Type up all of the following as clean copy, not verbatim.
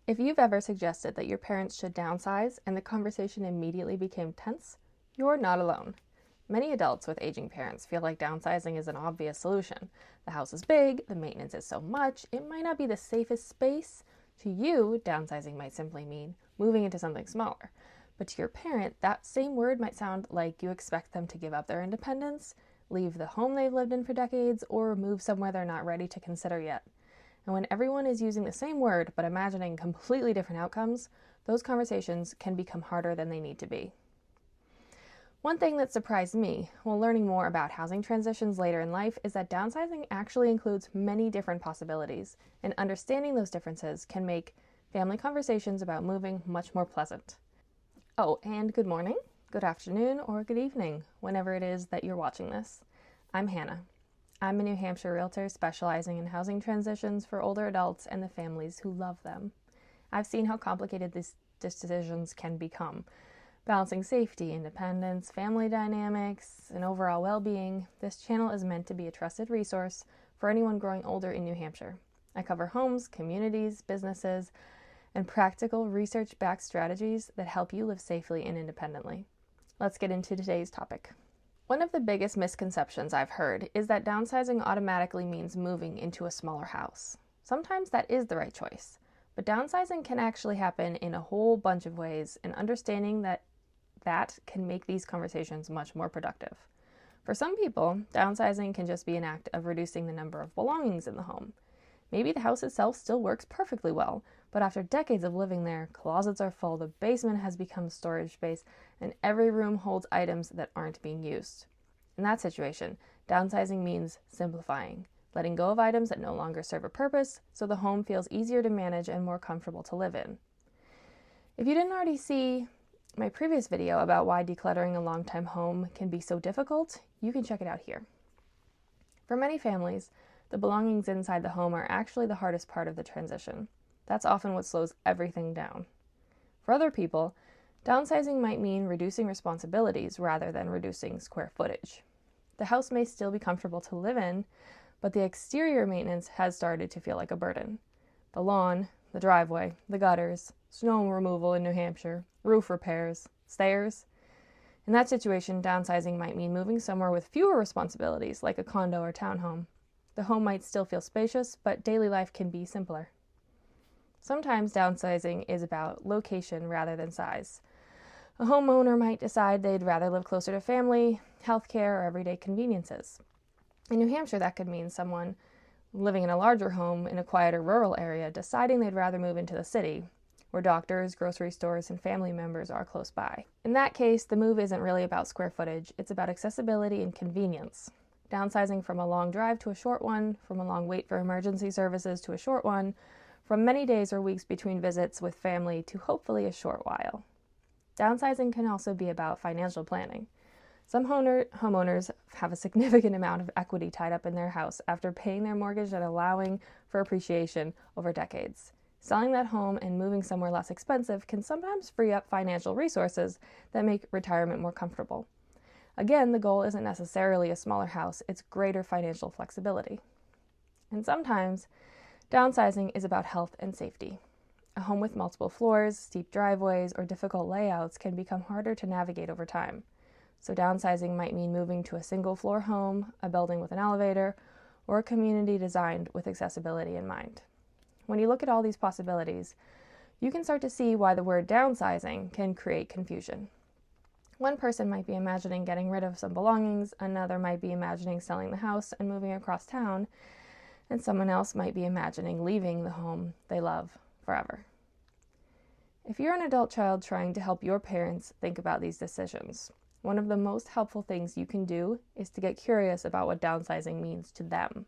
If you've ever suggested that your parents should downsize and the conversation immediately became tense, you're not alone. Many adults with aging parents feel like downsizing is an obvious solution. The house is big, the maintenance is so much, it might not be the safest space. To you, downsizing might simply mean moving into something smaller. But to your parent, that same word might sound like you expect them to give up their independence, leave the home they've lived in for decades, or move somewhere they're not ready to consider yet. And when everyone is using the same word but imagining completely different outcomes, those conversations can become harder than they need to be. One thing that surprised me while learning more about housing transitions later in life is that downsizing actually includes many different possibilities, and understanding those differences can make family conversations about moving much more pleasant. Oh, and good morning, good afternoon, or good evening, whenever it is that you're watching this. I'm Hannah. I'm a New Hampshire realtor specializing in housing transitions for older adults and the families who love them. I've seen how complicated these decisions can become. Balancing safety, independence, family dynamics, and overall well-being, this channel is meant to be a trusted resource for anyone growing older in New Hampshire. I cover homes, communities, businesses, and practical research-backed strategies that help you live safely and independently. Let's get into today's topic. One of the biggest misconceptions I've heard is that downsizing automatically means moving into a smaller house. Sometimes that is the right choice, but downsizing can actually happen in a whole bunch of ways, and understanding that can make these conversations much more productive. For some people, downsizing can just be an act of reducing the number of belongings in the home. Maybe the house itself still works perfectly well, but after decades of living there, closets are full, the basement has become storage space, and every room holds items that aren't being used. In that situation, downsizing means simplifying, letting go of items that no longer serve a purpose, so the home feels easier to manage and more comfortable to live in. If you didn't already see my previous video about why decluttering a long-time home can be so difficult, you can check it out here. For many families, the belongings inside the home are actually the hardest part of the transition. That's often what slows everything down. For other people, downsizing might mean reducing responsibilities rather than reducing square footage. The house may still be comfortable to live in, but the exterior maintenance has started to feel like a burden. The lawn, the driveway, the gutters, snow removal in New Hampshire, roof repairs, stairs. In that situation, downsizing might mean moving somewhere with fewer responsibilities, like a condo or townhome. The home might still feel spacious, but daily life can be simpler. Sometimes downsizing is about location rather than size. A homeowner might decide they'd rather live closer to family, healthcare, or everyday conveniences. In New Hampshire, that could mean someone living in a larger home in a quieter rural area deciding they'd rather move into the city, where doctors, grocery stores, and family members are close by. In that case, the move isn't really about square footage, it's about accessibility and convenience. Downsizing from a long drive to a short one, from a long wait for emergency services to a short one, from many days or weeks between visits with family to hopefully a short while. Downsizing can also be about financial planning. Some homeowners have a significant amount of equity tied up in their house after paying their mortgage and allowing for appreciation over decades. Selling that home and moving somewhere less expensive can sometimes free up financial resources that make retirement more comfortable. Again, the goal isn't necessarily a smaller house, it's greater financial flexibility. And sometimes, downsizing is about health and safety. A home with multiple floors, steep driveways, or difficult layouts can become harder to navigate over time. So downsizing might mean moving to a single-floor home, a building with an elevator, or a community designed with accessibility in mind. When you look at all these possibilities, you can start to see why the word downsizing can create confusion. One person might be imagining getting rid of some belongings, another might be imagining selling the house and moving across town, and someone else might be imagining leaving the home they love forever. If you're an adult child trying to help your parents think about these decisions, one of the most helpful things you can do is to get curious about what downsizing means to them.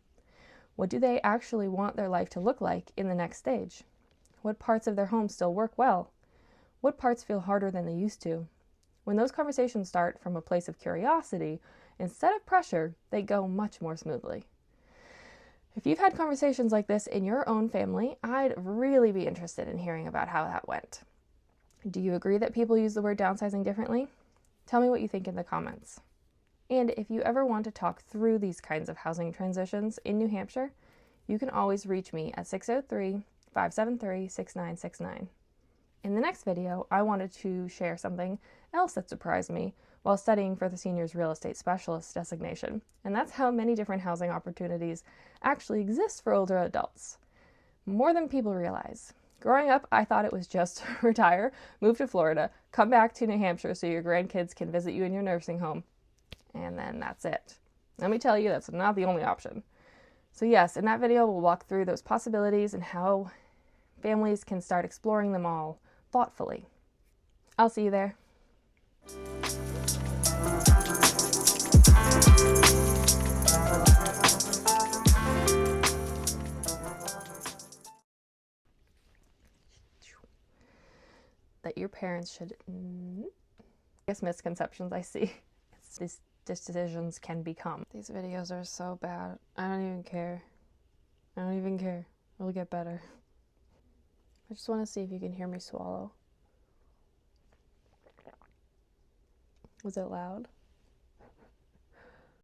What do they actually want their life to look like in the next stage? What parts of their home still work well? What parts feel harder than they used to? When those conversations start from a place of curiosity, instead of pressure, they go much more smoothly. If you've had conversations like this in your own family, I'd really be interested in hearing about how that went. Do you agree that people use the word downsizing differently? Tell me what you think in the comments. And if you ever want to talk through these kinds of housing transitions in New Hampshire, you can always reach me at 603 573-6969. In the next video, I wanted to share something else that surprised me while studying for the Seniors Real Estate Specialist designation, and that's how many different housing opportunities actually exist for older adults. More than people realize. Growing up, I thought it was just retire, move to Florida, come back to New Hampshire so your grandkids can visit you in your nursing home, and then that's it. Let me tell you, that's not the only option. So yes, in that video, we'll walk through those possibilities and how families can start exploring them all thoughtfully. I'll see you there. That your parents should, misconceptions I see. These decisions can become. These videos are so bad. I don't even care. It'll get better. I just want to see if you can hear me swallow. Was it loud?